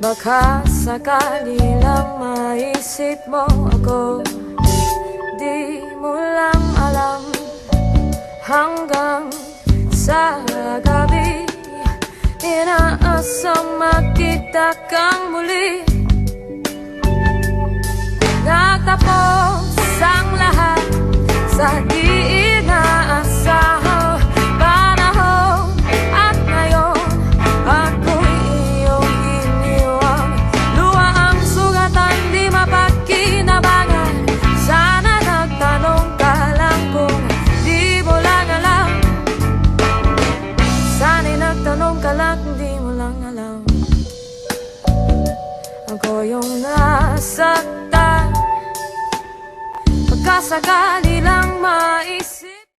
Baka sakali lang maisip mo ako, di mo lang alam. Hanggang sa gabi, inaasang makita kang muli. Nagtapos ang lahat sa di inaasahang panahon. At ngayon, ako'y iyong iniwan. Luha ang sugatan, di mapagkinabangan. Sana nagtanong ka lang kung di mo lang alam. Sana'y nagtanong ka lang kung di mo lang alam. Ako yung nasaktan, pagkasakali lang mais